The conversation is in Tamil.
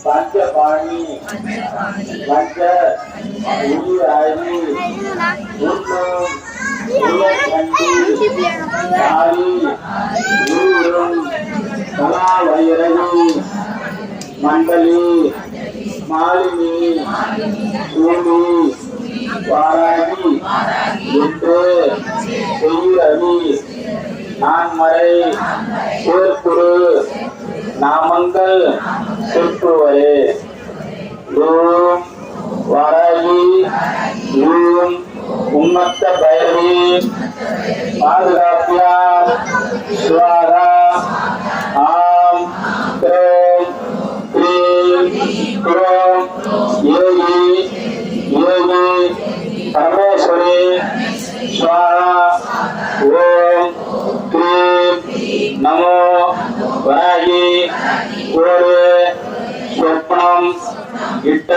पंचपाणी पंच उयराई उन्नम उयखंडी आरी ऊरुं कलावैरवी मंडली मालिनी सूली वारागी युद्धे उयरवी नानमरे ஊர்குரு நாமங்கள் திருப்புவரே ஓம் வாராகி ஓம் உம்மத்த பைரவி பாதுகாப்பியாம் ஸ்வாகா ஆம் க்ரோம் க்ரீம் க்ரோம் யோகி யோகி பரமேஸ்வரி ஸ்வாகா ஓம் க்ரீம் நமோ வராகி ஒரு சொப்பனம் இட்ட